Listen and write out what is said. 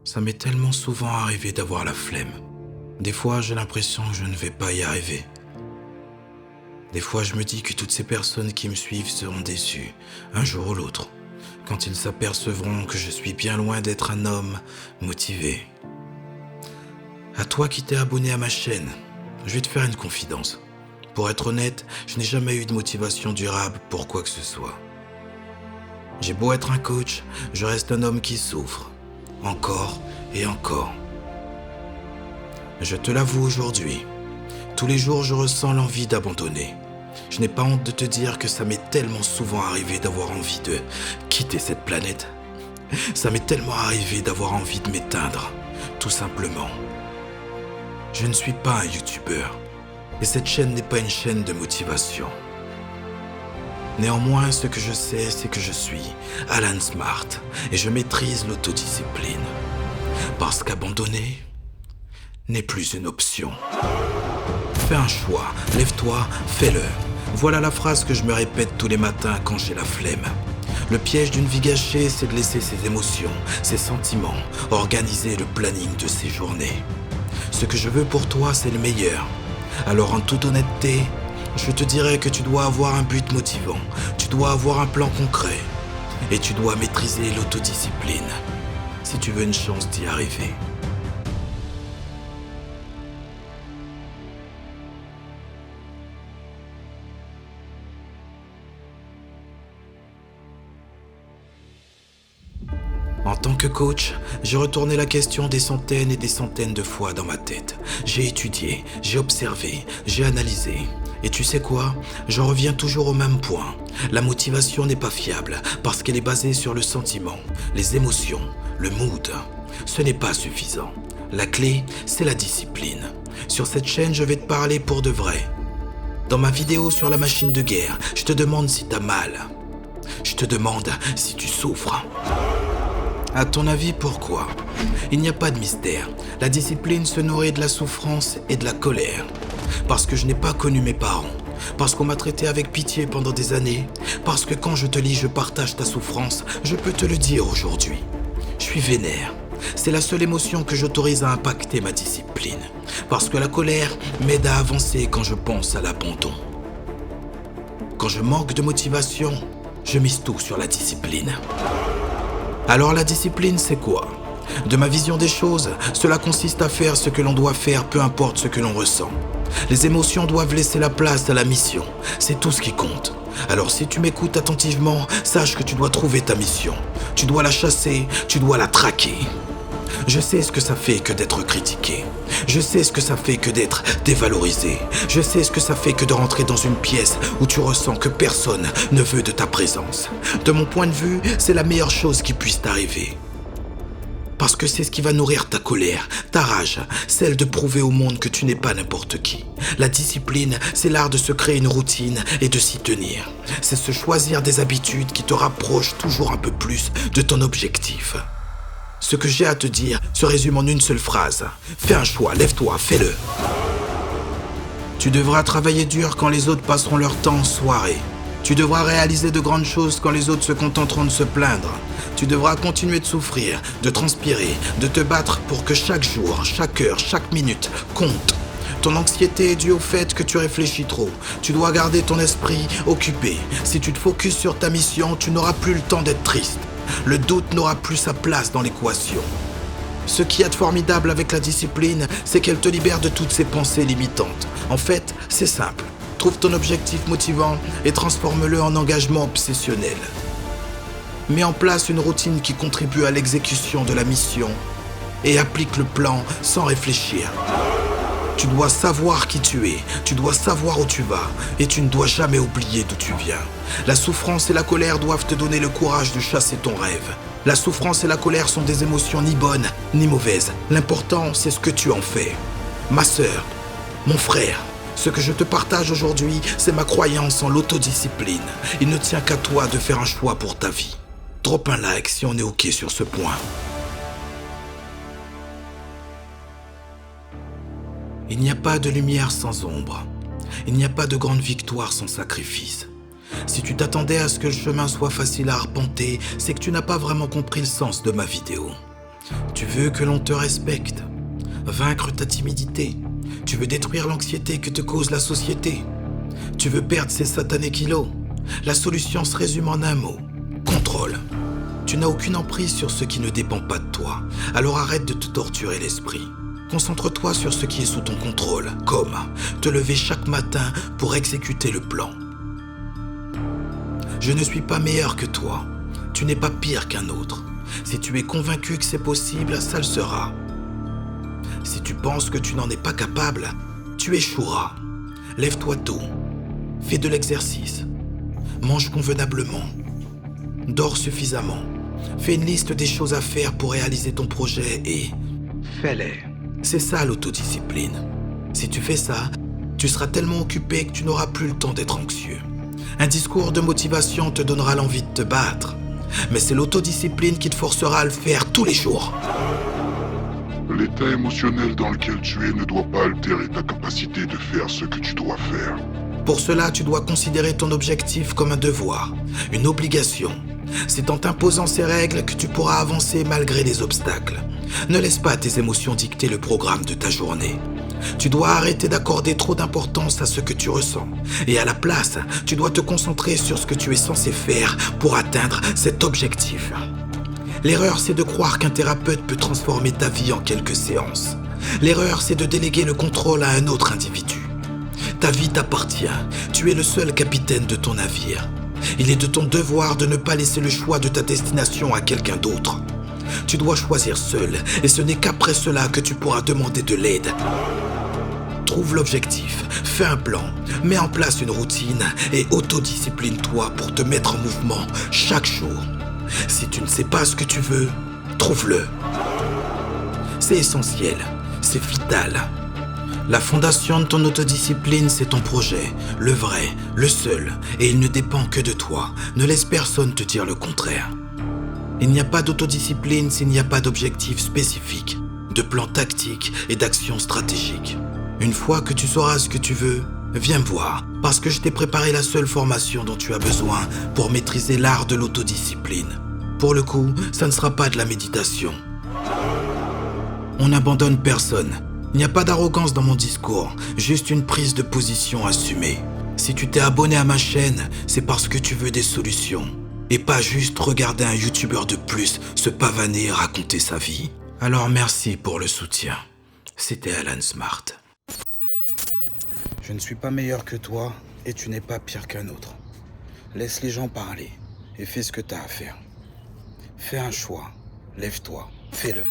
Ça m'est tellement souvent arrivé d'avoir la flemme. Des fois, j'ai l'impression que je ne vais pas y arriver. Des fois, je me dis que toutes ces personnes qui me suivent seront déçues, un jour ou l'autre, quand ils s'apercevront que je suis bien loin d'être un homme motivé. À toi qui t'es abonné à ma chaîne, je vais te faire une confidence. Pour être honnête, je n'ai jamais eu de motivation durable pour quoi que ce soit. J'ai beau être un coach, je reste un homme qui souffre. Encore et encore. Je te l'avoue aujourd'hui, tous les jours je ressens l'envie d'abandonner. Je n'ai pas honte de te dire que ça m'est tellement souvent arrivé d'avoir envie de quitter cette planète. Ça m'est tellement arrivé d'avoir envie de m'éteindre, tout simplement. Je ne suis pas un youtubeur, et cette chaîne n'est pas une chaîne de motivation. Néanmoins, ce que je sais, c'est que je suis Alan Smart et je maîtrise l'autodiscipline. Parce qu'abandonner n'est plus une option. Fais un choix, lève-toi, fais-le. Voilà la phrase que je me répète tous les matins quand j'ai la flemme. Le piège d'une vie gâchée, c'est de laisser ses émotions, ses sentiments, organiser le planning de ses journées. Ce que je veux pour toi, c'est le meilleur. Alors en toute honnêteté, je te dirais que tu dois avoir un but motivant, tu dois avoir un plan concret et tu dois maîtriser l'autodiscipline si tu veux une chance d'y arriver. En tant que coach, j'ai retourné la question des centaines et des centaines de fois dans ma tête. J'ai étudié, j'ai observé, j'ai analysé. Et tu sais quoi? J'en reviens toujours au même point. La motivation n'est pas fiable parce qu'elle est basée sur le sentiment, les émotions, le mood. Ce n'est pas suffisant. La clé, c'est la discipline. Sur cette chaîne, je vais te parler pour de vrai. Dans ma vidéo sur la machine de guerre, je te demande si t'as mal. Je te demande si tu souffres. À ton avis, pourquoi? Il n'y a pas de mystère. La discipline se nourrit de la souffrance et de la colère. Parce que je n'ai pas connu mes parents. Parce qu'on m'a traité avec pitié pendant des années. Parce que quand je te lis, je partage ta souffrance. Je peux te le dire aujourd'hui. Je suis vénère. C'est la seule émotion que j'autorise à impacter ma discipline. Parce que la colère m'aide à avancer quand je pense à l'abandon. Quand je manque de motivation, je mise tout sur la discipline. Alors la discipline, c'est quoi? De ma vision des choses, cela consiste à faire ce que l'on doit faire, peu importe ce que l'on ressent. Les émotions doivent laisser la place à la mission. C'est tout ce qui compte. Alors si tu m'écoutes attentivement, sache que tu dois trouver ta mission. Tu dois la chasser, tu dois la traquer. Je sais ce que ça fait que d'être critiqué. Je sais ce que ça fait que d'être dévalorisé. Je sais ce que ça fait que de rentrer dans une pièce où tu ressens que personne ne veut de ta présence. De mon point de vue, c'est la meilleure chose qui puisse t'arriver. Parce que c'est ce qui va nourrir ta colère, ta rage, celle de prouver au monde que tu n'es pas n'importe qui. La discipline, c'est l'art de se créer une routine et de s'y tenir. C'est se choisir des habitudes qui te rapprochent toujours un peu plus de ton objectif. Ce que j'ai à te dire se résume en une seule phrase. Fais un choix, lève-toi, fais-le. Tu devras travailler dur quand les autres passeront leur temps en soirée. Tu devras réaliser de grandes choses quand les autres se contenteront de se plaindre. Tu devras continuer de souffrir, de transpirer, de te battre pour que chaque jour, chaque heure, chaque minute compte. Ton anxiété est due au fait que tu réfléchis trop. Tu dois garder ton esprit occupé. Si tu te focuses sur ta mission, tu n'auras plus le temps d'être triste. Le doute n'aura plus sa place dans l'équation. Ce qui est formidable avec la discipline, c'est qu'elle te libère de toutes ces pensées limitantes. En fait, c'est simple. Trouve ton objectif motivant et transforme-le en engagement obsessionnel. Mets en place une routine qui contribue à l'exécution de la mission et applique le plan sans réfléchir. Tu dois savoir qui tu es, tu dois savoir où tu vas et tu ne dois jamais oublier d'où tu viens. La souffrance et la colère doivent te donner le courage de chasser ton rêve. La souffrance et la colère sont des émotions ni bonnes ni mauvaises. L'important, c'est ce que tu en fais. Ma sœur, mon frère, ce que je te partage aujourd'hui, c'est ma croyance en l'autodiscipline. Il ne tient qu'à toi de faire un choix pour ta vie. Drop un like si on est OK sur ce point. Il n'y a pas de lumière sans ombre. Il n'y a pas de grande victoire sans sacrifice. Si tu t'attendais à ce que le chemin soit facile à arpenter, c'est que tu n'as pas vraiment compris le sens de ma vidéo. Tu veux que l'on te respecte, vaincre ta timidité. Tu veux détruire l'anxiété que te cause la société. Tu veux perdre ces satanés kilos. La solution se résume en un mot: contrôle. Tu n'as aucune emprise sur ce qui ne dépend pas de toi, alors arrête de te torturer l'esprit. Concentre-toi sur ce qui est sous ton contrôle, comme te lever chaque matin pour exécuter le plan. Je ne suis pas meilleur que toi. Tu n'es pas pire qu'un autre. Si tu es convaincu que c'est possible, ça le sera. Si tu penses que tu n'en es pas capable, tu échoueras. Lève-toi tôt. Fais de l'exercice. Mange convenablement. Dors suffisamment. Fais une liste des choses à faire pour réaliser ton projet et fais-les. C'est ça l'autodiscipline. Si tu fais ça, tu seras tellement occupé que tu n'auras plus le temps d'être anxieux. Un discours de motivation te donnera l'envie de te battre. Mais c'est l'autodiscipline qui te forcera à le faire tous les jours. L'état émotionnel dans lequel tu es ne doit pas altérer ta capacité de faire ce que tu dois faire. Pour cela, tu dois considérer ton objectif comme un devoir, une obligation. C'est en t'imposant ces règles que tu pourras avancer malgré les obstacles. Ne laisse pas tes émotions dicter le programme de ta journée. Tu dois arrêter d'accorder trop d'importance à ce que tu ressens. Et à la place, tu dois te concentrer sur ce que tu es censé faire pour atteindre cet objectif. L'erreur, c'est de croire qu'un thérapeute peut transformer ta vie en quelques séances. L'erreur, c'est de déléguer le contrôle à un autre individu. Ta vie t'appartient. Tu es le seul capitaine de ton navire. Il est de ton devoir de ne pas laisser le choix de ta destination à quelqu'un d'autre. Tu dois choisir seul, et ce n'est qu'après cela que tu pourras demander de l'aide. Trouve l'objectif, fais un plan, mets en place une routine et autodiscipline-toi pour te mettre en mouvement chaque jour. Si tu ne sais pas ce que tu veux, trouve-le. C'est essentiel, c'est vital. La fondation de ton autodiscipline, c'est ton projet, le vrai, le seul, et il ne dépend que de toi. Ne laisse personne te dire le contraire. Il n'y a pas d'autodiscipline s'il n'y a pas d'objectif spécifique, de plan tactique et d'action stratégique. Une fois que tu sauras ce que tu veux, viens me voir, parce que je t'ai préparé la seule formation dont tu as besoin pour maîtriser l'art de l'autodiscipline. Pour le coup, ça ne sera pas de la méditation. On n'abandonne personne. Il n'y a pas d'arrogance dans mon discours, juste une prise de position assumée. Si tu t'es abonné à ma chaîne, c'est parce que tu veux des solutions. Et pas juste regarder un youtubeur de plus se pavaner et raconter sa vie. Alors merci pour le soutien. C'était Alan Smart. Je ne suis pas meilleur que toi et tu n'es pas pire qu'un autre. Laisse les gens parler et fais ce que tu as à faire. Fais un choix, lève-toi, fais-le.